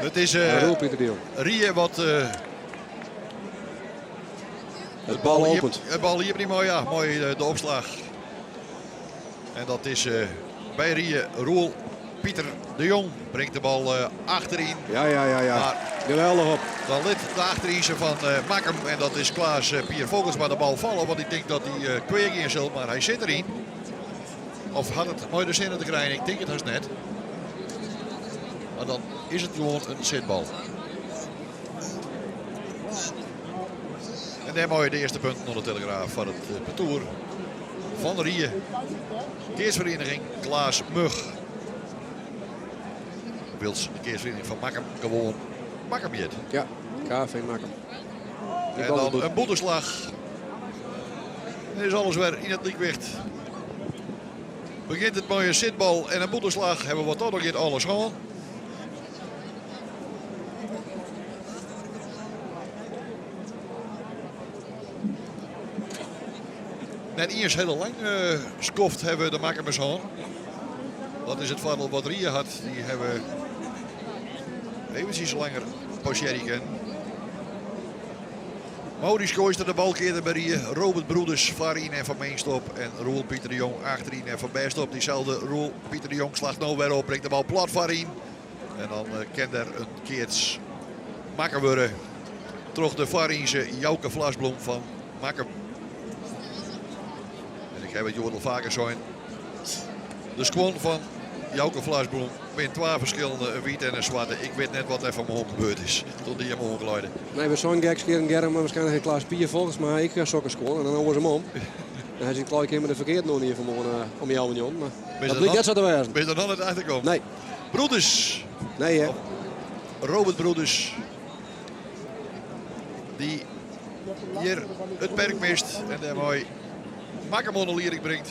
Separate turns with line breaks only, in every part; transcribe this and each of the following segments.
Het is Rie wat
het bal opent.
Het bal hier niet mooi, ja. Mooi de opslag. En dat is bij Rie Roel Pieter de Jong. Brengt de bal achterin.
Ja. Maar geweldig op.
Dan lid de achterin van Makkem. En dat is Klaas Pier Vogels waar de bal vallen. Want ik denk dat hij kweek in zult. Maar hij zit erin. Of had het mooi de zin te krijgen. Ik denk het was net. Maar dan is het gewoon een zitbal. En daar mooi de eerste punt naar de Telegraaf van het parcours van Rie. Keersvereniging Klaas Mug. Wils de keersvereniging van Makkem gewoon Makkem jet.
Ja, KV Makkem.
En dan een boeteslag. En is alles weer in het liekwicht. Begint het mooie zitbal en een boeteslag. Hebben we toch nog niet alles gewoon. Net eerst heel lang skoft hebben de Makkemers aan. Dat is het voordeel wat Rie had. Die hebben eventjes langer Pocherriken. Maurice Gooister de bal keerde bij Rie. Robert Broeders voorin en van Meenstop. En Roel Pieter de Jong achterin en van Bijstop. Diezelfde Roel Pieter de Jong slaagt nou weer op. Brengt de bal plat voorin. En dan kent er een keertje Makker worden. Terug de voorinse Jouke Vlasbloem van Makkem. En ik heb het jodel vaker zijn. De squan van Jouke Vlasbloem. Met 12 verschillende, een wit en een zwarte. Ik weet net wat er van me gebeurd is. Tot die hem omgeleiden.
Nee, we zijn geks keer en Germ, maar waarschijnlijk geen Klaas Pier volgens mij. Ik ga sokken scoren en dan houden ze hem om. Dan hij zit gelijk met de verkeerde nog niet vanmorgen om jou en Jon. Maar dat blijkt net zo te wezen.
Ben je er dan net achterkomen?
Nee.
Broeders.
Nee hè.
Robert Broeders. Die hier het perk mist. En daar mooi Makkemonolierik brengt.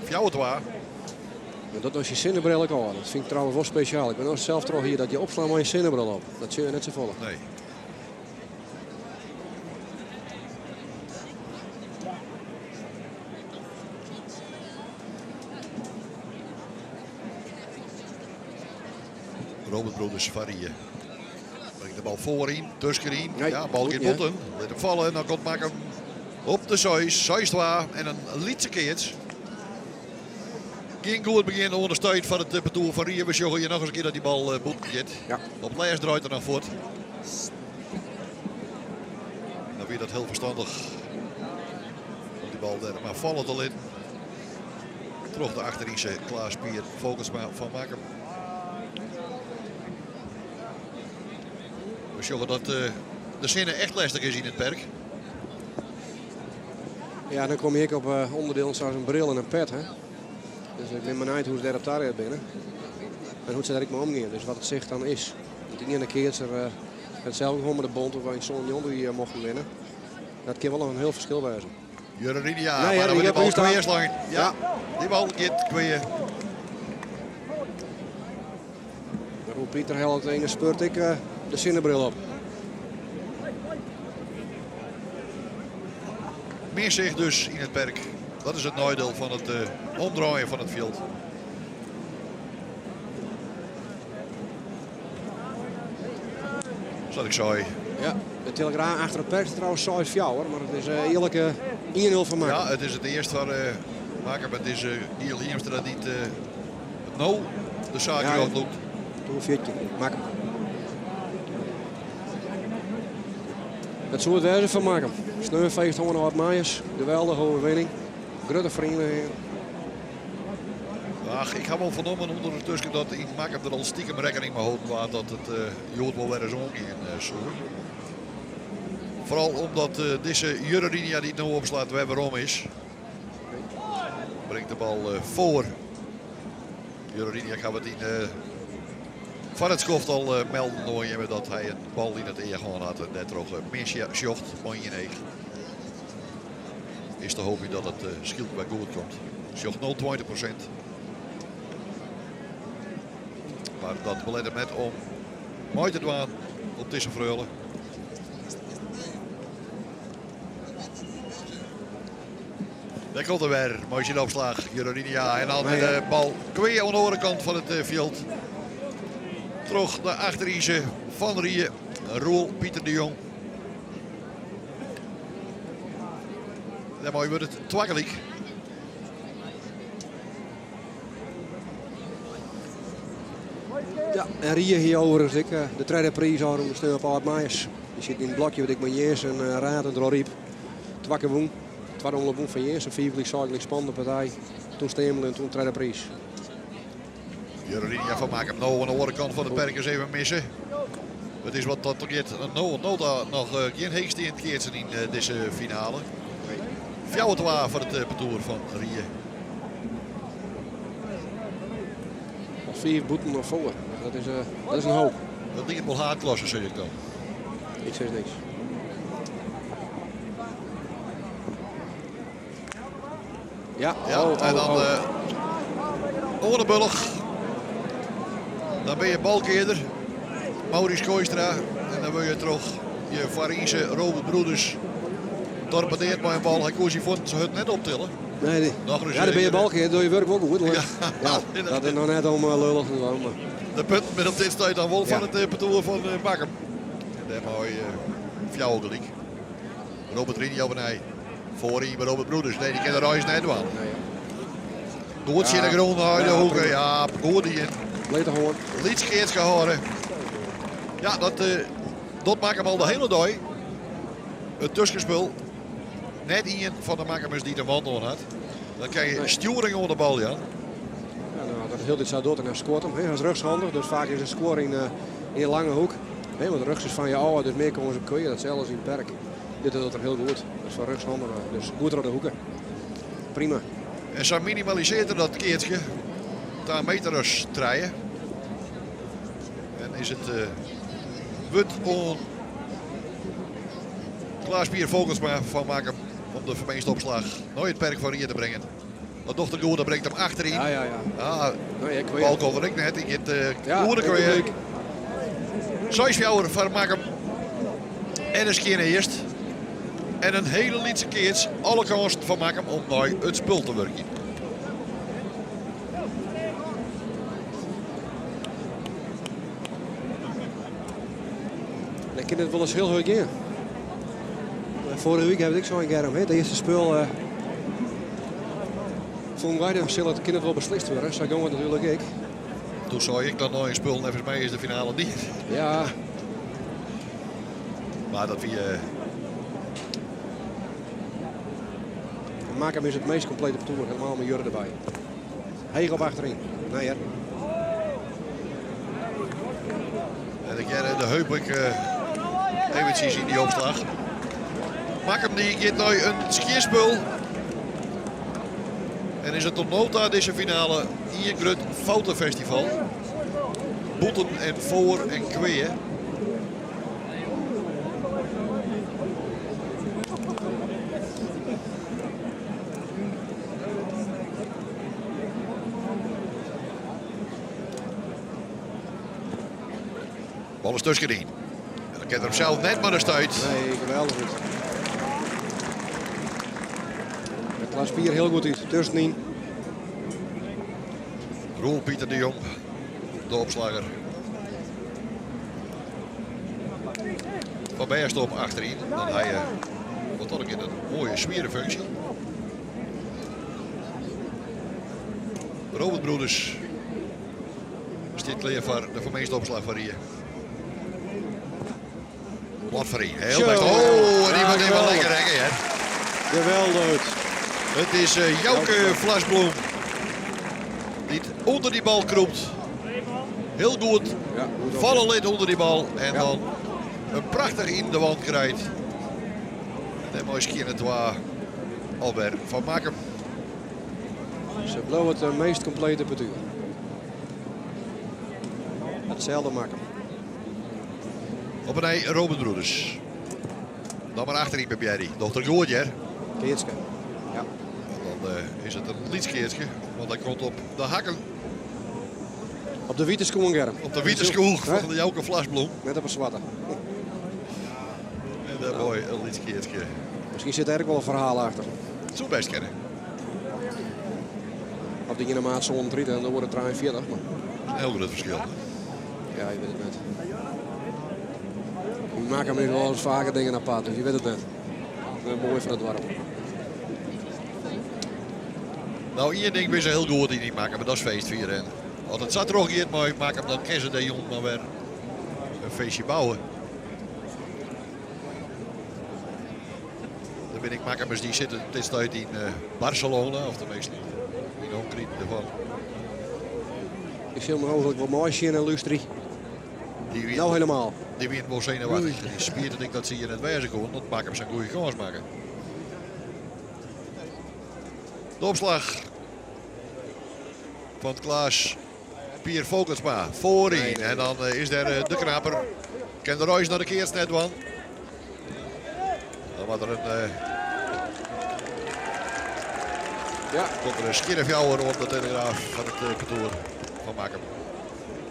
Voor het waar.
Dat was je zinnenbril ook al. Dat vind ik trouwens wel speciaal. Ik ben ook zelf toch hier dat je opslaat met je zinnenbril op. Dat zie je net zo volgen.
Nee. Robert Broeders varieën. Brengt de bal voorin, tussenin.
Nee,
ja, bal in botten. Let hem vallen en dan komt Makkem op de Zeus. Zeustwa en een lietse keert. Geen goed begin ondersteund van het parcours van Rie. We zien hier nog eens een keer dat die bal boet gaat.
Ja.
Op lijst draait er nog voort. Dan weer dat heel verstandig. Om die bal daar maar vallen te laten. Terug de achterinse Klaas Pier Vogelsma van Makkem. We zien dat de zinnen echt lastig is in het perk.
Ja, dan kom je op onderdeel zoals een bril en een pet. Hè? Dus ik ben benieuwd hoe ze daar op binnen. En hoe ze daar maar omgaan. Dus wat het zicht dan is. Want in een keer is er hetzelfde gewoon met de bond of een zo'n Jon die mochten winnen. Dat kan wel een heel verschil wezen.
Jurgen, ja,
nee,
maar dan
die
wordt de bal
staan.
kweerslang. Ja, die bal gaat kweer.
Roel Pieter helpt en speurt ik de zinnenbril op.
Meer zicht dus in het perk. Dat is het nadeel van het omdraaien van het veld. Zoals ik zei.
Ja, de Telegraaf achter het perk is trouwens 6-4 hoor. Maar het is eerlijke 1-0 van Makkem.
Ja, het is het eerste van Makkem. Het is Giel Hiemstra die het nou de zaak loopt.
Toen een veertje. Makkem. Het zou het wezen van Makkem. Sneeuwveegt gewoon wat Maaiers. Geweldige overwinning. Grote vrienden.
Ach, ik heb wel vernomen ondertussen dat in Makkem er al stiekem rekening mee houden was dat het Jood wel weer eens omging. Vooral omdat deze Jurrinia die het nu opslaat weer waarom is. Brengt de bal voor. Jurrinia gaat het in van het schoft al melden nooit dat hij een bal in het eer gewoon had. En net nog Messia sjocht, mooi in één. Is de hoop dat het schild bij goed komt. Sjocht 0,20%. Maar dat belet hem net om mooi te doen op deze Vreulen. Daar komt er weer. Mooi opslag. Jurrinia en dan met de bal kweer aan de andere kant van het veld. Terug naar achterin van Rieën. Roel Pieter de Jong. Dan mooi wordt het twakkelijk.
Ja, en Rie hier overigens ik, de tweede prijs houden om de steun op Art Meijers. Die zit in het blokje wat ik met Jeers en Raad en Droriep. Twakke woen. Tweede onderwoen van Jeers. Een viergelijk zakelijk spannende partij. Toen Stemel en toen tweede prijs.
Jurrinia van Makem nou aan de andere kant van de perkers even missen. Het is wat dat toch nog geen heekste in het keertje in deze finale. Fjouwer voor het parcours van Rieën.
Of 4 boeten nog voor. Dat is een hoop.
Dat ligt wel haatklassen, zeg ik dan.
Ik zeg niks. Ja,
En dan Orenbullig. Dan ben je balkeerder. Maurice Kooistra. En dan wil je terug je Variese Robert Broeders. Torpedeert maar een bal. Hij koos vond ze het net optillen.
Nee.
Nog eens,
ja, dan ben je balkeer. Doe je werk ook goed.
Ja,
dat is nog net om lullig te doen. Maar...
De punt met op dit stuit dan wel van het parcours van Bakker. En daar mooi fjouw gelijk. Robert Rini op een ei. Voorin bij Robert Broeders. Nee, die kan de reis net doen. Goed zit de grond naar de hoeken. Ja, goed die in.
Leter gewoon.
Lietskeert gehouden. Ja, dat maakt hem al de hele dag. Het tussenspel. Net in van de makers die de wandelen had. Dan krijg je sturing onder de bal, ja.
Ja, nou, dat is heel dit zo door en hij scoort hem. Hij is rechtshandig, dus vaak is een scoring in een lange hoek. Want de rechts is van je oude, dus meer komen ze op kweeën. Datzelfde als in het perk. Dit doet er heel goed. Dat is van rechtshandig. Dus goed door de hoeken. Prima.
En zo minimaliseert dat keertje. Daar meters draaien. En is het wut on Klaas-Pier Vogelsma van maken om de vermeeste opslag nooit het perk van hier te brengen. Dat dochter goed, dat brengt hem achterin.
Ja.
Nee, ik weet het. Bal ik net. Ik heb het goede kwijt. Zijsfjouwer van maken en een keer eerst. En een hele lietse keerts alle kansen van maken om naar het spul te werken.
Ik ken het wel eens heel goed gaan. Vorige week heb ik zo'n germ. De eerste spul vonden wij dat het kind wel beslist worden. Zo gaan we natuurlijk ik.
Toen zou ik dan nog een spul, volgens mij is de finale niet.
Ja.
Maar dat wie...
Maak hem is het meest complete parcours, helemaal met Jurre erbij. Heeg op achterin. Nee, hè.
En ik heb de Heupelijk eventjes in die opslag. Maak hem die keer nou een skierspul. En is het tot nota deze finale hier Grut Foutenfestival. Boeten en voor en kweeën. Bal is tussen in. En dan kent hem zelf net maar een stuit.
Nee, geweldig goed. Met Klaas-Pier heel goed uit. Tussenin.
Roel Pieter de Jong, de opslager. Van Beierstorm achterin. Dan hij wat had ik in een mooie smierenfunctie. Robert Broeders. Stiet kleer voor de vermeeste opslag van hier. Wat voor een. Heel best. Oh, en die wordt even lekker rekken, hè.
Geweldig.
Het is Jouke Vlasbloem. Die onder die bal kroept. Heel goed.
Ja,
vallen lid onder die bal. En dan een prachtig in de wand krijgt. En mooi ski in het waar. Albert van Makem.
Ze blowen het meest complete parcours. Hetzelfde maken.
Op een ei Robert Broeders. Dan maar achterin bij Bjerry. Dochter Goortje.
Keertske. Ja.
Dan is het een lietskeertje. Want hij komt op de hakken.
Op de witte schoengerm.
Op de witte schoen van de Jouke Vlasbloem.
Net op een zwarte.
En daar mooi een lietskeertje.
Misschien zit er eigenlijk wel een verhaal achter.
Zo best kennen.
Of die in de maat zo'n 3 en dan wordt het 43. Maar...
Dat is een heel groot verschil.
Ja, je weet het net. We maken hem wel eens vaker dingen apart, dus je weet het net. Mooi van het dorp.
Nou, één ding ben ze heel goed die niet maken, maar dat is feestvieren. Als het zat er ook niet mooi maken, dan kunnen ze de jongen maar weer een feestje bouwen. Dan ben ik makers die zitten dit tijd in Barcelona, of tenminste in omkring ervan.
Ik zie hem mogelijk wel mooi zien en lustrie. Nou helemaal.
Die wint wel zenuwachtig. Die spiert dat ik dat ze hier net wijzen kon. Dat maken ze een goede kans maken. De opslag van Klaas Pier Vogelsma voorin.
Nee.
En dan is er de knapper. Ken de Royce naar de keerst net van. Dan wordt er een...
Ja.
Komt er een skierfjouwer rond de telegraaf van het kantoor van Makkum.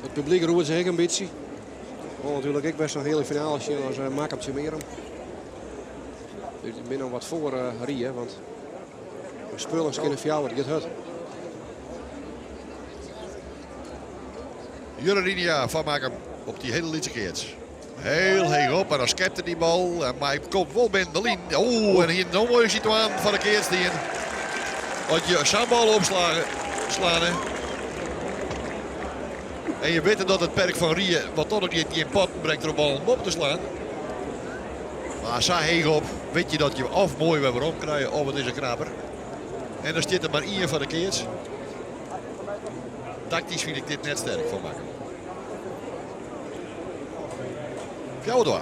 Het publiek roert zich een beetje. Oh, natuurlijk ik best een hele finale zien als Makkum meer. Dus ik ben nog wat voor Rie, want we spullen kunnen fjouwer, dit hut.
Jurrinia van Makkum op die hele lietse keerts. Heel heeg op en dan skepte die bal. Maar hij komt wel binnen de lijn. Oh, en hier een mooie situatie van de keerts die had je sambal opslagen. En je weet dat het perk van Rie, wat toch ook niet in pot brengt er een bal om op te slaan. Maar zo heeg op, weet je dat je of mooi weer om krijgt of het is een knapper. En dan zit er maar één van de keerts. Tactisch vind ik dit net sterk van maken. Fjouwer.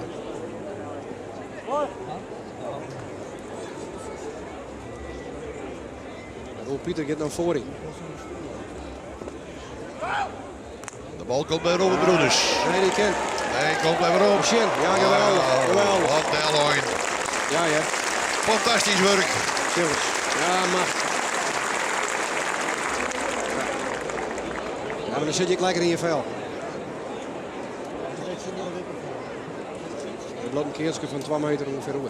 Pieter gaat naar voren.
De bal komt bij Robert Broeders.
Nee, die kent.
Nee, komt bij Rob.
Ja, geweldig. Geweldig.
Wat de Elloin.
Ja, ja.
Fantastisch werk.
Silvers. Ja, mag. Ja, maar dan zit je gelijk in je vel. Het loopt een keertje van 2 meter ongeveer over.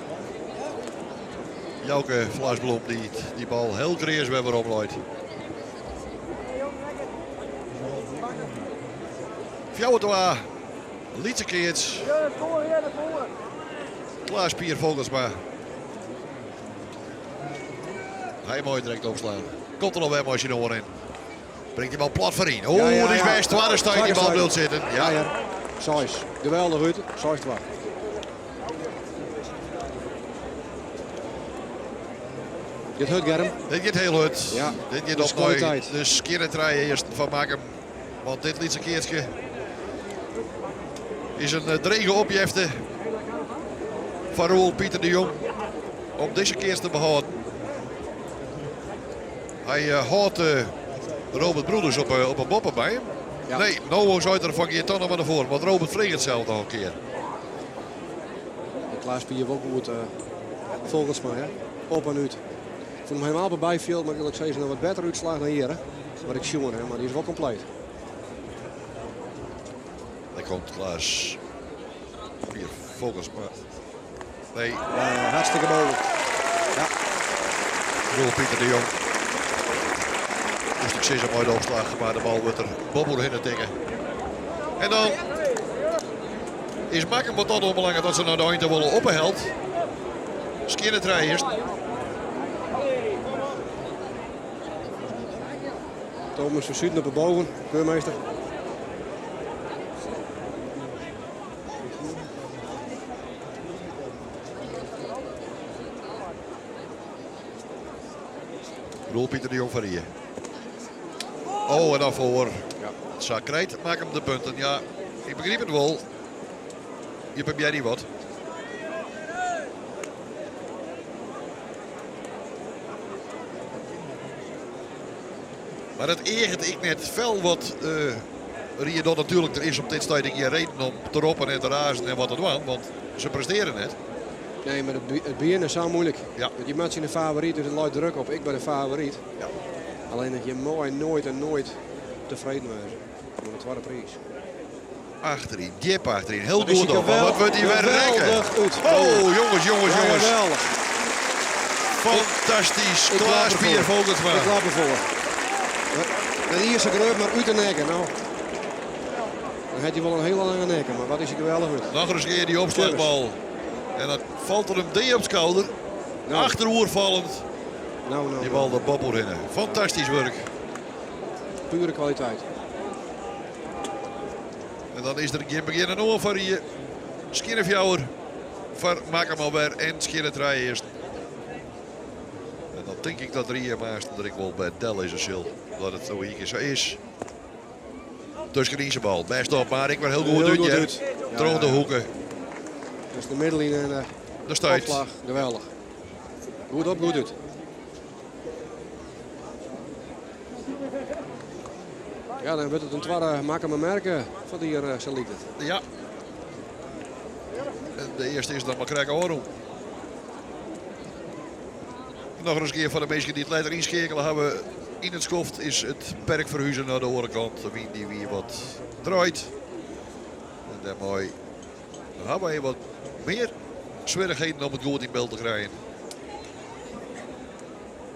Jouke Vlasblom die bal heel creëers weer omlooit. Fjouwertoa. Lietse keerts. Klaas Pier Vogelsma. Hij mooi direct opslaan. Komt er nog weer als je er in. Brengt die bal plat voorin. Oh, die is best. Waar de Stijn die bal wilt zitten. Ja,
ja. Sais. Geweldig uit. Sais 2. Dit hut, Germ.
Dit gaat heel goed.
Ja.
Dit gaat
Dus
op mooi.
kwaliteit.
Dus kindertreien eerst van maken. Want dit lietse keertje is een drege opjefte van Roel Pieter de Jong om deze keer te behouden. Hij houdt Robert Broeders op een boppen bij hem.
Ja.
Nee, nou zou er van Geerton nog maar naar voren. Want Robert vreegt het zelf nog een keer.
Klaas Pier ook goed volgens mij. Hè? Op en uit. Ik vond hem helemaal bij bijveld, maar ik zei ze nog wat beter uitslag dan hier. Hè? Wat ik zie, maar die is wel compleet.
Daar komt Klaas Pier Vogelsma. Nee.
Hartstikke mogelijk. Ja.
Roel Pieter de Jong. Dus ik zie ze mooi de opslag, maar de bal wordt er bobbel in het dingen. En dan is Makkum wat dat onbelangrijk dat ze naar de einde willen oppenheld. Skinnen het eerst.
Thomas van Zuiden op de boven, keurmeester.
Roel Pieter de Jong van Rie. Oh, en dan voor. Ja. Zakrijt maakt hem de punten. Ja, ik begreep het wel. Je heb jij niet wat. Maar het ergert ik net fel wat Rie dan natuurlijk er is op dit stadium geen reden om te roppen en te razen en wat te doen. Want ze presteren net.
Nee, maar het begin is zo moeilijk.
Ja.
Je maakt je een favoriet, dus het luidt druk op. Ik ben een favoriet.
Ja.
Alleen dat je mooi nooit tevreden was. Voor de tweede prijs.
Achterin, diep achterin. Heel
Dat is
goed op. Wat wordt hij weer rekken? Oh, jongens.
Geweldig.
Fantastisch.
Ik
Klaas
klap
Pier
ervoor.
Vogelsma.
Ik klap ervoor. De eerste greep maar uit te nekken. Nou. Dan heeft hij wel een hele lange nek, maar wat is hij geweldig met.
Nog eens een keer die opslagbal. En dan valt er hem D op het schouder.
Nou.
Achteroer vallend.
Nou.
Die bal de bobbel rennen. Fantastisch werk.
Pure kwaliteit.
En dan is er een begin een oor voor die Skinnefjouwer. Voor Makemalber en Skinnetraai eerst. En dan denk ik dat Ria Maas dat ik wel bij Del is een sil. Dat het zo hier zo is. Tussen bal. Best op, maar ik ben heel goed uit. Troon de hoeken.
Dus de middenlijn en
De stuit.
opslag. Geweldig. Goed op, goed uit. Ja, dan wordt het een twaalf maken maar merken van die hier zo liet het.
Ja. En de eerste is dan maar krijgen horen. Nog eens een keer van de mensen die het leider inschakelen hebben. In het schoft is het perk verhuizen naar de andere kant. Wie die weer wat draait. En dan mooi. Dan hebben we wat meer zwierigheden om het goed in beeld te krijgen.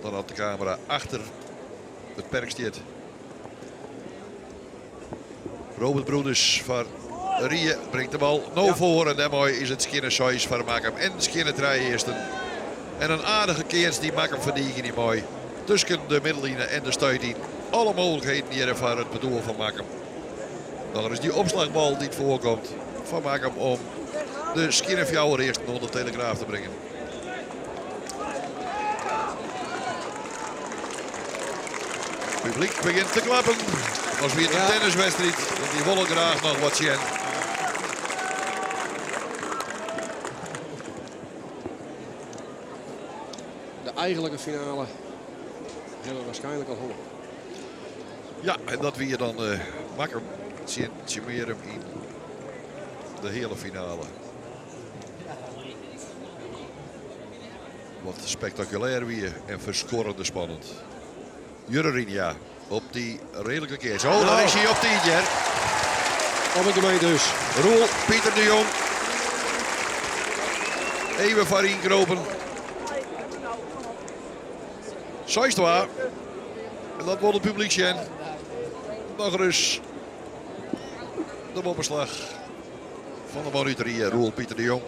Dan had de camera achter het perk staat. Robert Broeders van Rie brengt de bal nou voor. En dan mooi is het Skinner Sois van Makam en Skinnetraai eerste. En een aardige keers die Makam verdienen die mooi. Tussen de middenlijnen en de stuit in. Alle mogelijkheden hier van het bedoel van Makam. Dan is die opslagbal die het voorkomt van Makam om de Skinnerfjouwer eerst naar de Telegraaf te brengen. Het publiek begint te klappen. Als weer een tenniswedstrijd. Want die willen graag nog wat zien.
De eigenlijke finale hebben we waarschijnlijk al horen.
Ja, en dat weer dan Makam zien hem in de hele finale. Wat spectaculair weer en verscorrende spannend. Jurrinia op die redelijke keer. Zo, daar is hij op 10 jaar.
Op het gemeen dus.
Roel, Pieter de Jong. Even Farien Kropen. Zeistwa. En dat wordt het publiek zien. Nog eens de boppenslag van de monitorie. Roel, Pieter de Jong.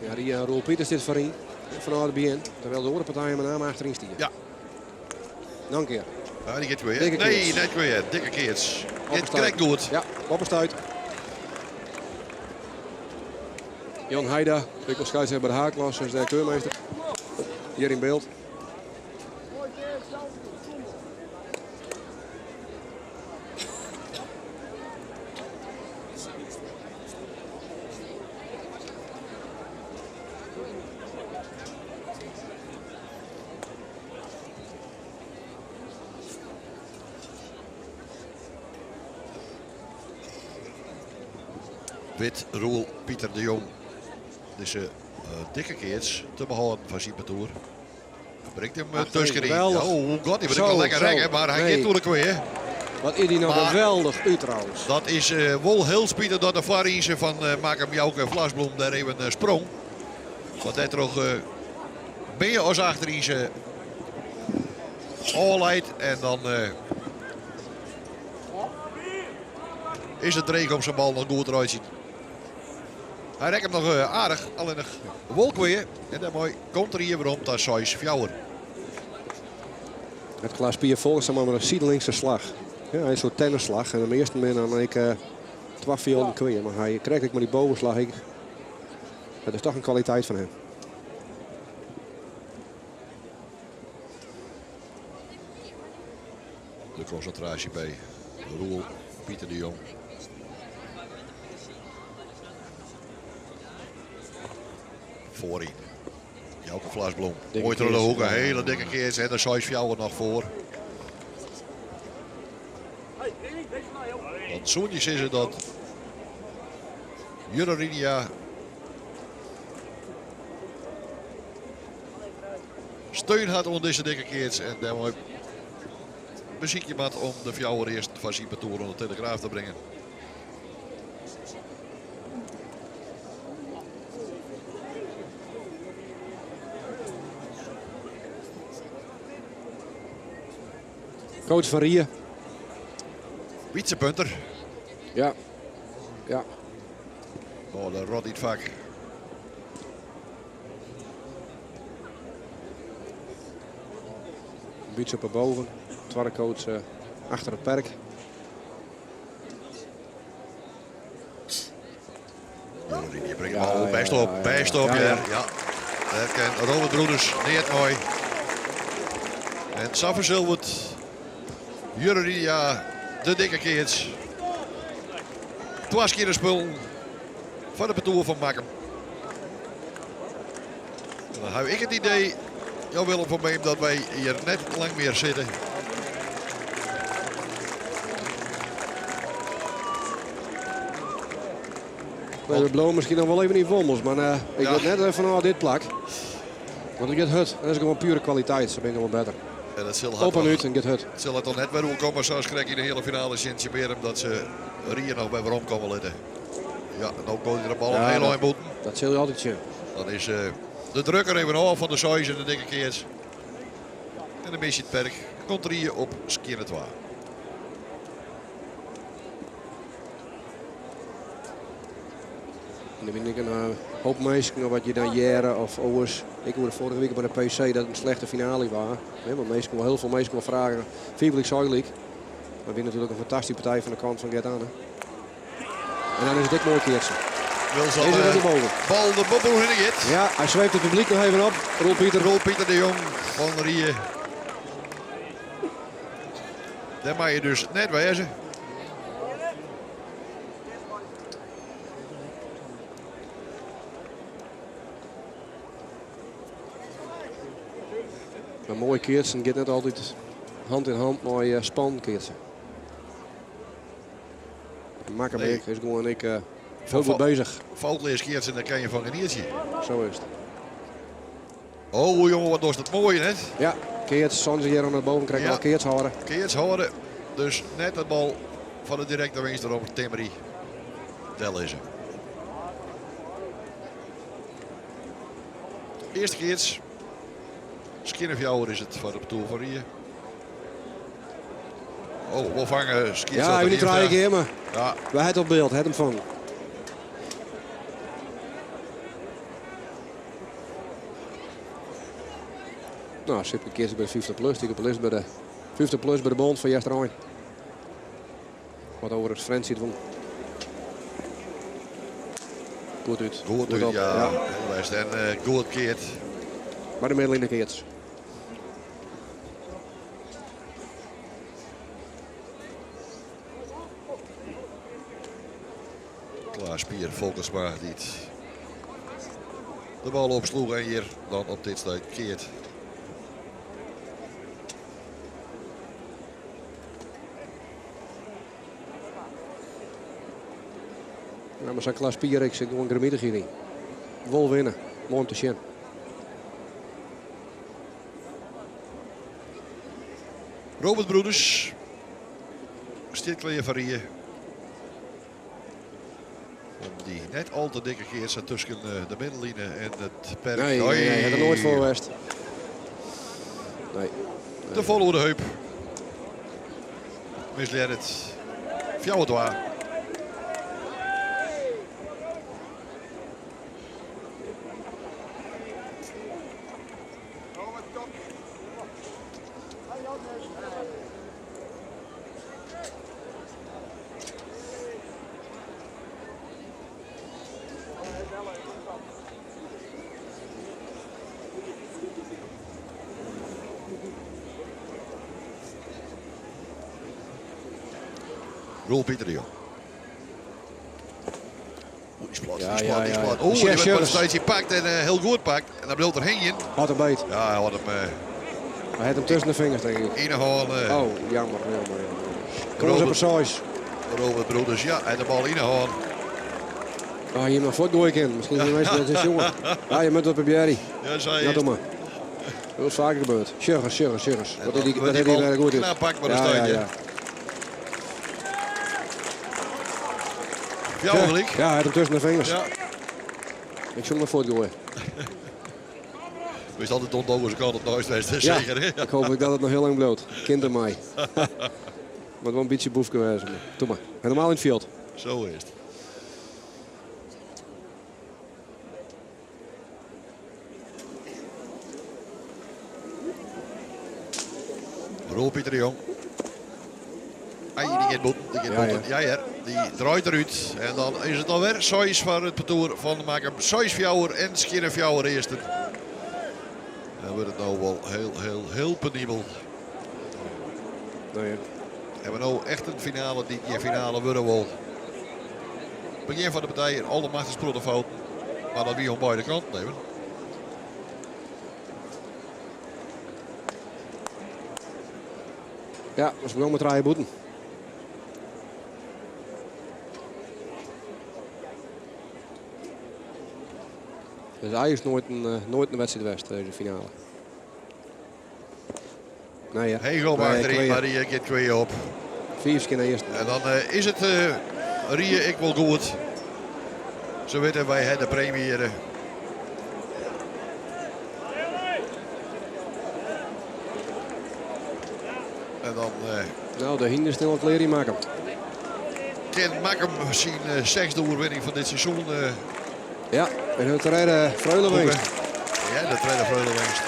Ja, Ria en Roel Pieters dit voorin. Van BN. Terwijl de andere partijen met name achterin stieren.
Ja.
Nog een keer.
Ja, die gaat weer.
Dikke
Nee,
keers.
net weer. Dikke keers. Het
Oppenstuit.
krijgt goed.
Ja, oppenstuit. Jan Heida, Wikkel scheidsrechter bij de Haaklas, is de keurmeester. Hier in beeld.
Wit, Roel, Pieter de Jong. Deze dikke keers te behouden van Siepentoer. Brengt hem tussen.
geweldig.
Oh god, die brengt
Zo,
wel lekker
zo.
rekken, maar hij
Nee.
gaat natuurlijk weer.
Wat is die nou
Maar-
geweldig uit trouwens.
Dat is wel heel spietig dat de variëntie van Makam Jouke Vlasbloem daar even sprong. Want hij toch ben je als achterin ze all-out en dan is het regen om zijn bal nog goed eruit zien. Hij rekt hem nog aardig, alleen nog wolk weer. En dan mooi komt er hier weer om, dat is Sois Fjouwer.
Het Klaas Pier volgens hem maar een zijdelingse slag. Ja, hij is zo'n tennisslag. En de eerste ben dan ik 12 kwijt. Maar hij krijgt ik maar die bovenslag. Dat is toch een kwaliteit van hem.
De concentratie bij Roel, Pieter de Jong. Voorin. Jouke Vlasbloem.
Dikke
Mooi door de
keers.
hoek. Een hele dikke keer. En de Sois Fjouwer nog voor. Want zoentjes is het dat Jurrinia steun had onder deze dikke keers. En dan mooi muziekje maat om de Fjouwer eerst van Siepentoer onder de Telegraaf te brengen.
Coach van Rie.
Wietse punter.
Ja. Ja.
Oh, dat rot in het vak.
Een beetje op boven. Tweede coach achter het perk.
Die brengt de bal best op. Best op, ja. Dat kan Robert Broeders niet mooi. En Saffer Zilvert. Jurridia, de dikke kids. 2 keer de spul van de parcours van Makkum. Dan heb ik het idee, Jan Willem van Beem, dat wij hier net lang meer zitten.
We bloemen misschien nog wel even niet vol, maar ik weet net even van dit plak. Want ik get hut. Dat is gewoon pure kwaliteit. Zo ben ik nog wel beter.
En dat zal
Op en uit en get hut.
het zal het toch net weer komen zoals krijg je de hele finale Sintje Berum dat ze Rie nog bij waarom komen letten. Ja, en ook gooit hij de bal een heel lang boeten.
Dat zul je altijd zien.
Dan is de drukker even af van de Sois en de dikke keers. En dan mis je het perk. Komt Rie op Skinner 2.
En dan ben ik een hoop mensen wat je dan jaren of ouders. Ik hoorde vorige week bij de PC dat het een slechte finale was. Want heel veel mensen vragen. Fieberlijk Zuidelijk. Maar weer natuurlijk een fantastische partij van de kant van Gert Anne. En dan is het dik mooi keertje.
Deze
er boven.
Bal de bobbel in de git.
Ja, hij zweeft het publiek nog even op.
Roel Pieter de Jong van Rie. Daar mag je dus net wezen.
Een mooie keertje gaat net altijd hand in hand met span keertje. Makkerbeek is gewoon heel goed bezig.
Foutlees keertje en dan kan je van een iertje.
Zo is het.
Oh jongen, wat was dat mooi net.
Ja, keertje, Sanze hier naar boven krijgt al keertje houden.
Keertje houden. Dus net de bal van de directe winst op Timmery. Del is. Eerste keertje. Skinnerfjouwer is het voor de toer van Rie. Oh, wel vangen.
Ja, hij niet draaien keer, maar
ja.
wij het op beeld, het hem vangen. Nou, zit een keertje bij de 50 plus. Die op bij de 50 plus bij de bond van Jester Rijn. Wat over het Frans ziet van. Goed uit.
Goed uit, ja. Heel best. En goed keert.
Maar de middel in de keertje.
Klaas Pier, Volkersma die de bal opsloeg en hier dan op dit stuit keert.
Ja, maar zijn Klaas Pier, ik zit gewoon grammiedig hierin. Wol winnen. Mooi om te zien.
Robert Broeders. Stilkleer van Rie. Die net al te dikke keert zijn tussen de middenlijnen en het perk.
Nee, hij had er nooit voor geweest. Nee.
De volle de heup. Misleid het. Fjouwer waar. Roel Pieter de Jong. Oeh, die splat, die splat, die splat. Oeh, die werd wat steeds pakt en heel goed pakt. En dan bedoelt er heen in.
Had hem beet.
Ja, hij had hem...
hij had hem tussen de vingers, denk ik.
Ingehaald.
Oh, jammer. Kom eens op een size.
Robert Broeders, ja, hij had de bal ingehaald.
Ah, hier nog voetgooi in. Misschien zijn mensen dat is jongen. Ja, je moet op een Bjerry.
Ja, zei je.
Ja, doe maar. Dat is vaker gebeurd. Sjuggers. Wat
die
heb je goed in?
Nou, pak maar een stuitje. Ja,
ja, hij had hem tussen de vingers.
Ja.
Ik zal hem voortgooien.
Wees altijd ondogen, ik kan het nooit wezen,
Ja,
zeker. Hè?
ik hoop dat het nog heel lang bloot. Kind en mij. Maar wel een beetje boef geweest. Doe maar. Helemaal in het veld.
Zo is het. Roel Pieter de Jong. Die gaat boeten. Ja, die draait eruit. En dan is het alweer 6 voor het parcours van de maker. 6 fjouwer en Skinner fjouwer eerste. Dan wordt het nou wel heel penibel.
Nou ja.
Hebben we nou echt een finale die finale worden wel. Begin van de partij en alle machtsproten fouten. Maar dat wie aan beide kanten nemen.
Ja, we gaan met draaien boeten. Dus hij is nooit een wedstrijd west, deze finale. Nee, ja.
Hegel maakt erin, maar die gaat 2 op.
4 keer naar eerst.
En dan is het Rie ik wel goed. Zo weten wij de première. En dan
nou, de hinder snel een klerie maken.
Ken Makkem zien 6e overwinning van dit seizoen.
Ja, en het rijden Freulenwinst.
Ja, de tweede Freulenwinst.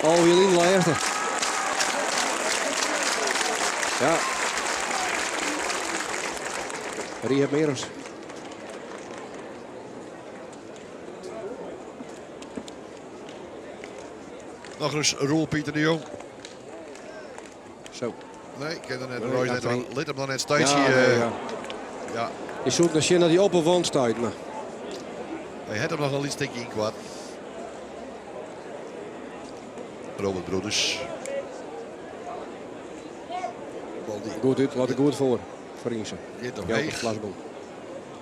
Alweer in de eerste. Ja. Rie heeft meer eens.
Nog eens Roel Pieter de Jong.
Zo.
Nee, ik ken er net
Nee,
Royce
ja,
net
twee.
aan. Let hem dan net steeds
Ja,
hier.
nee, ja.
Ja,
Je zoekt naar Shin dat hij op een wand staat. Maar
hij had hem nog wel iets stukje in kwart. Robert Broeders.
goed uit, laat ik goed voor. Vrienden.
Dit nog
Ja, op de
heeg.
plasboom.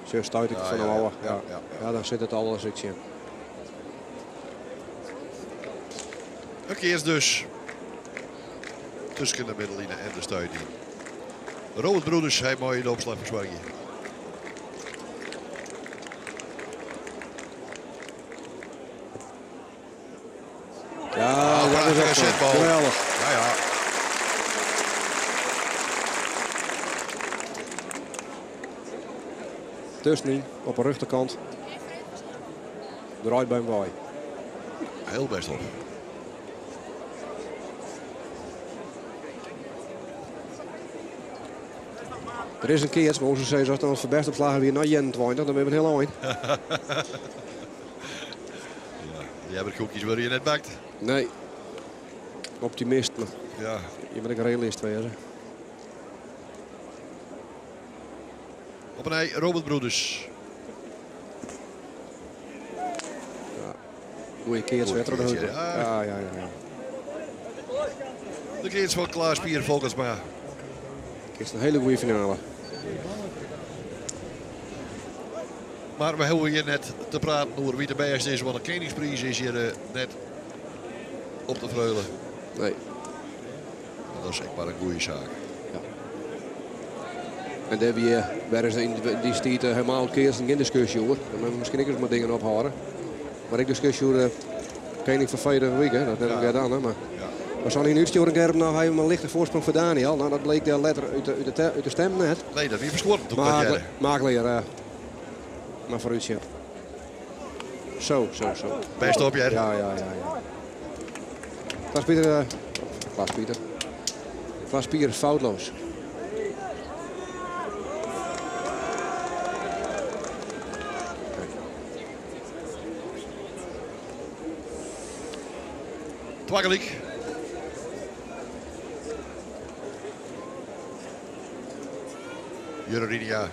Zo stuit ik
Ja,
van
ja,
de oude.
ja,
Ja,
ja,
ja, dan zit het al als ik zie.
Een keer dus. Tussen de middenlijnen en de stuiting. Robert Broeders, hij mooi in de opslag voor Zwartje.
Ja, dat is
prachtige
ook
setbal.
geweldig.
Ja, ja.
Tussenin, op de rechterkant. Draait bij hem waai.
Heel best op.
Er is een keer, maar onze zei, als dan het best opslagen weer naar Jen 20, dan ben we heel eind.
Die hebben koekjes waar je net bakt.
Nee. Optimist, maar
Ja.
je bent een realist wezen.
Op een ei, Robert Broeders.
Goeie keertje,
Goeie
werd er
keertje,
ook.
ja.
Ja.
De keertjes van Klaas Pier Volkensma.
Het is een hele goede finale.
Maar we hebben hier net te praten over wie de beste is. Want de Koningsprijs is hier net op te vreulen.
Nee.
En dat is echt maar een goede zaak.
En daar weer is in die stiet helemaal keers geen discussie over. Dan moeten we misschien ook eens maar dingen ophouden. Maar ik discussie over Koning van vorige week, hè. Dat heb ik gedaan, hè. Maar we zijn in uitsturen Gerben, nou hij een lichte voorsprong voor Daniel. Nou, dat bleek de letter uit de stem net.
Nee, dat is verschoten toen dat jij.
Makkelijker. Maar voor Utje. Zo.
Best op jij.
Ja. Klaas Pieter is foutloos.
Twakkelijk. Jurrinia.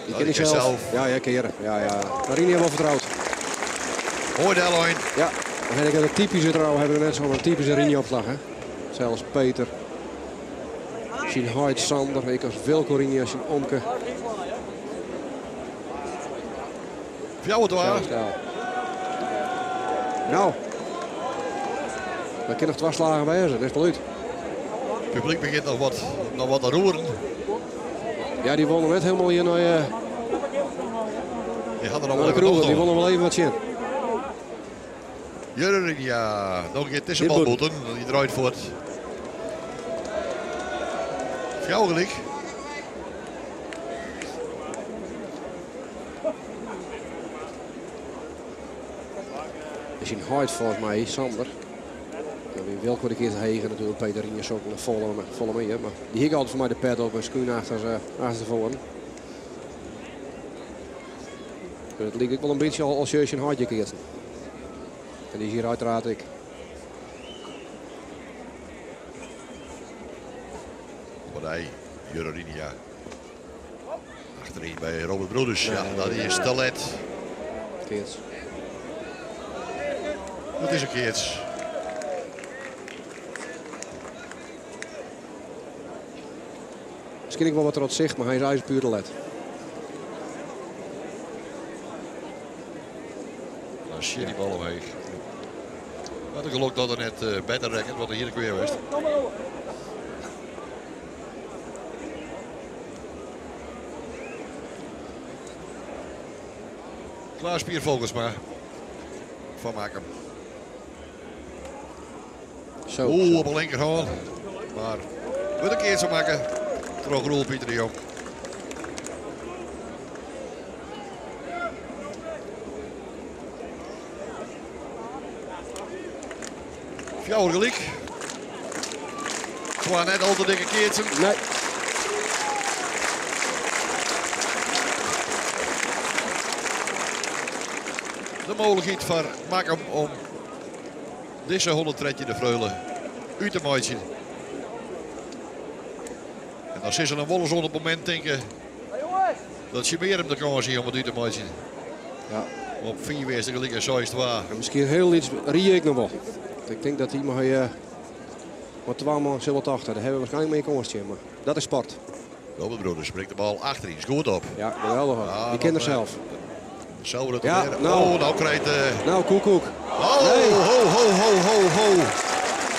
Die ken ik zelf. Ja, keren. Ja. Marini hebben we vertrouwd.
Hoor de Elloin.
Ja, dan heb ik een typische trouw. Hebben we net zo'n typische Rini-opslag. Zelfs Peter. Sien Hoyt, Sander. Ik als Wilco Rini, Sien Omke.
Voor jou het waar.
Nou. We kunnen nog 2 slagen bij ze. Dat is wel uit.
Het publiek begint nog wat te roeren.
Ja, die wonnen net helemaal hier naar
Die hadden
de
nog wel even
kroeg. Die
nog.
wonnen wel even wat zien.
Jurrinia. Nog een keer tussenbalboeten. Die draait voort. Voor jou gelijk.
is in Hout volgens mij, Sander. Dan weer Wilco de keer te hegen natuurlijk, Peter Rinjes ook een volle mee. Maar die hik altijd voor mij de pad op en schuin achter voren. Dus het lijkt ook wel een beetje als je een Houtje keert. En die is hier uiteraard ik.
Partij, Jurorinia. Achterin bij Robert Broeders. Ja, dat is talent.
Keerts.
Dat is een Keerts.
Misschien ik wel wat trots zicht, maar hij is ijzerpuur talent.
Dan shit die bal omheen. Wat een geluk dat er net beter rekent, wat er hier weer was. Klaas Pier Volkensma. Van Makem.
Zo.
Oeh, op een linkerhand. Maar wat een keer zo maken. Terug Roel Pieter de Jong. Fjouwer gelijk. Gewoon net al te dikke keertsen.
Nee.
De mogelijkheid voor Makem om deze 100 de Vreulen uit te maaien. En als is er een Wollers op het moment denken dat je meer hem de kans zien om het uit te maaien.
Ja.
Op 4 wees gelijk en zo is het waar.
En misschien heel iets rie ik nog wel. Ik denk dat hij maar wat 2 man zullen achter. Daar hebben we waarschijnlijk mee konstje, maar dat is sport.
Robert Broeders brengt de bal achterin. Is goed op.
Ja, geweldig.
Ja,
die kent er
nog,
zelf.
Zou het
Ja,
weer.
nou.
Oh, nou krijgt
Nou, koek.
Oh,
Nee.
ho.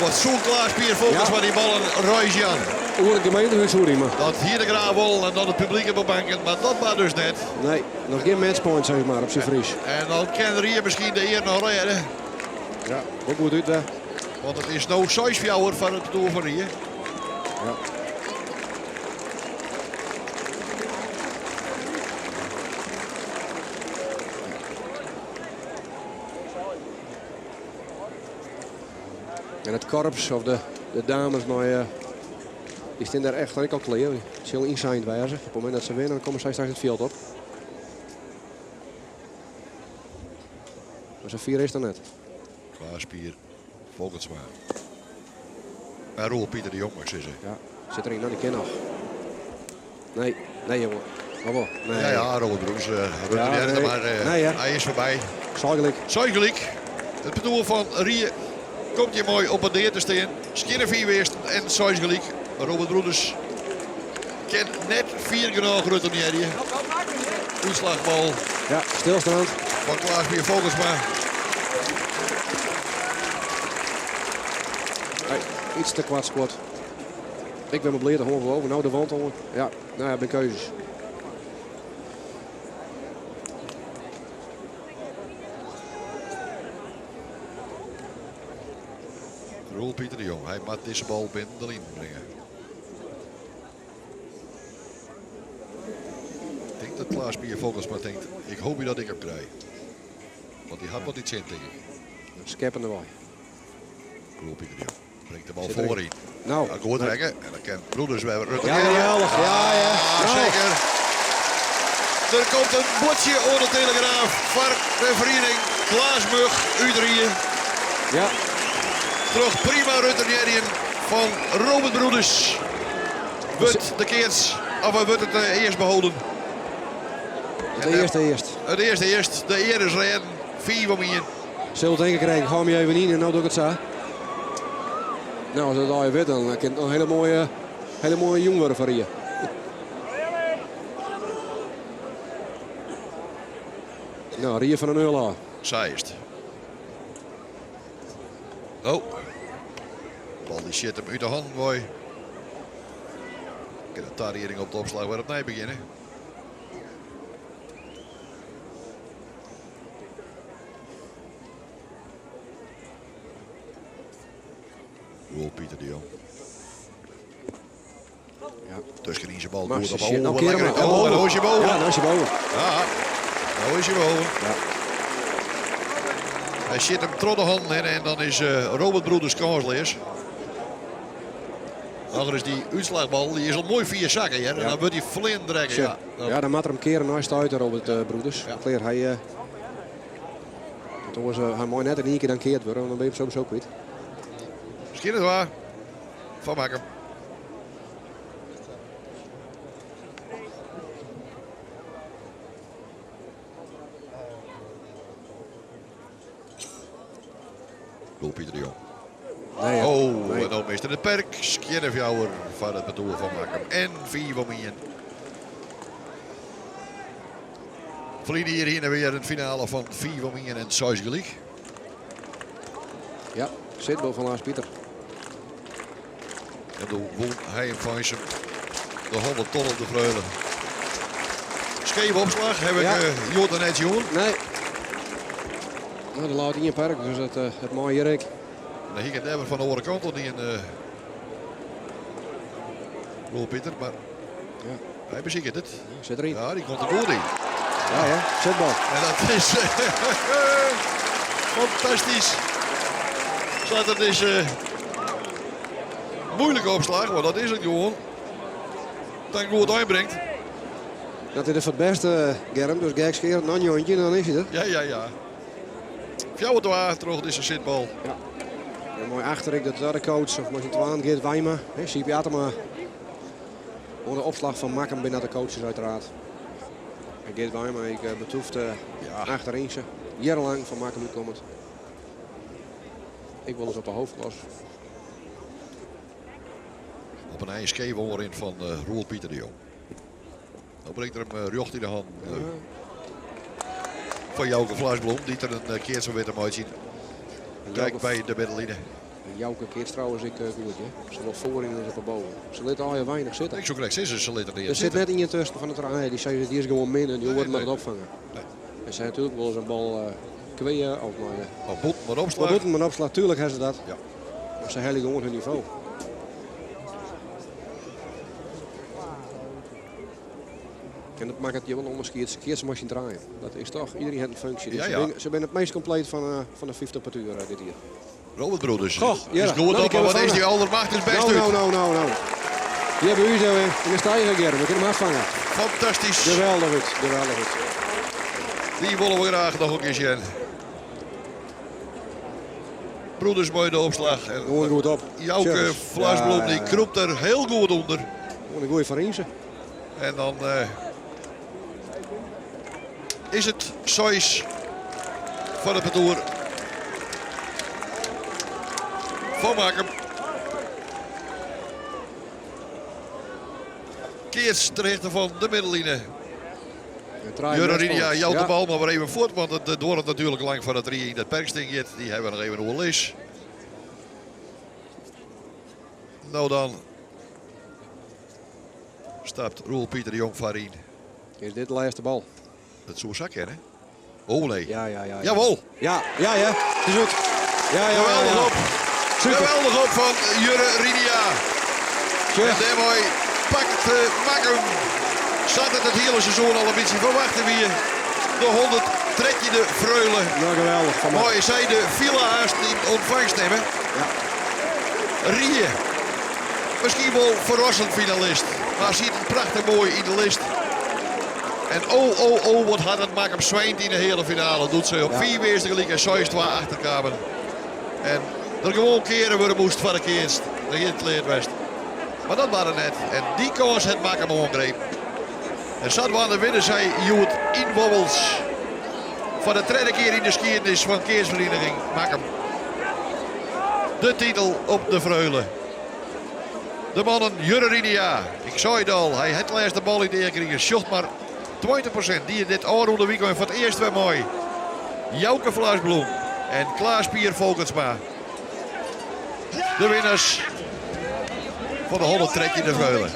Wat zo'n Klaas Pier Volkens
Ja.
waar die ballen ruis aan.
Hoe de gemeente sorry, maar
Dat hier de graafwol en dan het publiek op de banken, maar dat was dus net.
nee, nog geen matchpoint zeg maar op zijn Fries.
En dan kan er hier misschien de eer nog redden.
Ja, ook goed uit hè.
Want het is nou 6 fjouwer van het doel van hier.
Ja. En het korps of de dames, maar die staan daar echt al klaar. Ze zullen insigned wijzen. Op het moment dat ze winnen, dan komen zij straks het veld op. Maar zo'n 4 is er net.
Klaas Pier Volkensma. En Roel Pieter de Jong, mag ik zeggen.
Ja, zit erin, nou die ken nog. Nee jongen. Maar wel. Nee.
Ja, Robert Broers.
nee.
Maar
Nee, ja.
hij is voorbij.
Zorgelijk.
Zuigelijk. Het bedoel van Rie komt hier mooi op het neer te staan. Skinner 4 weest en Zuigelijk. Robert Broeders kent net 4 genoeg routinier. Uitslagbal
Ja, stilstand.
van Klaas Pier Volkensma.
Nee, iets te kwart squat. Ik ben me blij gewoon boven. Nou de wand onder. Ja, nou ja, ben keuzes.
Roel Pieter de Jong. Hij moet deze bal binnen de lijn brengen. Ik denk dat Klaas Pier Volkensma denkt, ik hoop dat ik hem krijg. Want die had wat iets in, denk ik.
Skeppen erbij.
Roel Pieter de Jong. Brengt de bal
Zit erin.
voorin.
Nou,
Hij goed trekken. En dan kan Broeders weer Rutte.
ja, geweldig. Ja. Nou.
Zeker. Er komt een bordje onder de Telegraaf voor de vereniging Klaas Mug U3.
Ja,
Terug prima Rutte van Robert Broeders. Wordt de keers, of wordt het eerst behouden?
het eerst.
Het eerst. De eer is rijden. 4 om hier.
Zullen we het één keer krijgen? Ga hem je even in en nou doe ik het zo. Nou, als het al je weet, dan kan het een hele mooie jong worden voor je. Nou, Rie van een Ulla.
Zij is het. Oh. Bal die shit hem uit de hand, boy. Ik kan de tariering op de opslag weer opnieuw beginnen. Roel Pieter de Jong.
Ja.
Tussen in zijn bal.
Maar
Goed
ze
op.
shit. Nou,
wat
keer hem
lekker.
maar.
Oh, en nou is je boven.
Ja, nou is je boven.
Ja, nou is je boven.
Ja.
Hij zit hem trots de handen in en dan is Robert Broeders kansleers. Dan is die uitslagbal, die is al mooi via zakken. Ja? En dan wordt hij vlindrekken. Ja,
ja, dan moet er hem keren naast uit, Robert Broeders.
Ja.
Kleer, hij mooi net in één keer dan keert worden, dan ben je hem sowieso kwijt.
Misschien het waar. Van Makkum. Doel Pieter de Jong.
Nee, ja.
Oh,
Nee.
en dan meester het perk. Skjennefjouwer van het bedoel van Makkum. En 4 van Mien. Verliezen hier en weer in het finale van 4 van Mien en Sais gelijk.
Ja, zitbal van Lars Pieter.
En toen won hij en Vijsem de 100 ton op de Vreulen. Scheve opslag heb ik Jota net jongen.
Nee. Nou, de laat in je park, dus het mooie rek.
Dan ging het even van de andere kant die een Roel Pieter, maar
Ja.
hij beziekt het.
Zit erin.
Ja, die komt er goed in.
Ja, zitbal.
En dat is fantastisch. Dat is moeilijke opslag, maar dat is het gewoon. Dat hij goed uitbrengt.
Dat is het beste, Germ. Dus gek scheren, een anjontje en dan is hij er.
Ja. Fjouwer te waar, terug is een zitbal.
Ja, mooi achterik dat daar de coach, of misschien Twaan, Geert Wijma. Siep Jatema. Onder de opslag van Makkum binnen de coaches uiteraard. En Geert Wijma, ik betoefde achterin ze. Jarenlang van Makkum komt. Ik wil eens op een hoofdklas.
Op een eigen scheef onderin van Roel Pieter de Jong. Dan brengt er hem Rjocht in de hand. Van Jouke Vlaasblom, die er een keer zo weer hem uitzien. Kijk bij de middenlijn.
Jouke keert trouwens ik goed. Zowel voorin als op boven. Ze liet al heel weinig zitten.
Ik zoek rechts is ze liter
Er zit net in je tussen van het terrein. Die zei die is gewoon min en die wordt maar het opvangen.
Nee.
En ze natuurlijk wel eens een bal kweeën of maar.
Maar boet maar
Maar
opslag.
doet hem maar opslag, tuurlijk hebben ze dat.
Ja.
Maar ze heilig gewoon hun niveau. En dat maakt het je wel onderscheid. Keer ze machine draaien. Dat is toch, iedereen heeft een functie. Dus
Ja.
ze zijn het meest compleet van de 50 per uur dit hier.
Robert Broeders.
Goh, ja,
is goed
nou, die
op, maar
kunnen
wat
we
is die
vangen.
Aldermacht is best
Nou. Die hebben u zo in de stijger, Germ. We kunnen hem afvangen.
Fantastisch.
Geweldig goed.
Die willen we graag nog een keertje. Broeders mooi de opslag. En
Gewoon goed op.
Jouke
Service.
Vlaasblom
Ja.
die kroept er heel goed onder.
Gewoon een goeie Farinse.
En dan is het Sais van het parcours van Makkum. Keers terecht van de middenlijn. Jurre Ridia jouwt de bal maar weer even voort, want het wordt natuurlijk lang van het 3 in dat perksting zit. Die hebben we nog even hoe lees. Nou dan stapt Roel Pieter de Jong Farien.
Is dit de laatste bal?
Dat zou zak hè? Oh nee.
Ja.
Jawel.
Ja. Het is goed. Ja.
Geweldig op.
Super.
Geweldig op van Jurre Ridia. En daarmee pakt Makkum. Zat het hele seizoen al een beetje verwachten weer. De 100 trek je de Vreulen.
Nou, geweldig. Van
Mooi, zij de Villa haast in ontvangst hebben.
Ja.
Rie. Misschien wel verrassend finalist. Maar ziet het prachtig mooi in de list. En wat had het Makkum zwijnt in de hele finale. Doet ze op 4 weerste gelijk en 6 2 achterkamer. En er gewoon keren worden moest van de keerst. Dat je het leert west. Maar dat waren net. En die kans het Makkum ongreep. En zat we aan de winnen, zei Joet Inbobbels. Voor de tweede keer in de geschiedenis van Keersvereniging Makkum. De titel op de Vreulen. De mannen Jurre Ridia. Ik zei het al, hij had de laatste bal in de eerste shot maar 20%. Die dit aanroende weekend voor het eerst weer mooi. Jouke Vlaasblom en Klaas Pier Volkensma. De winnaars van de 100 trek in de Vreulen.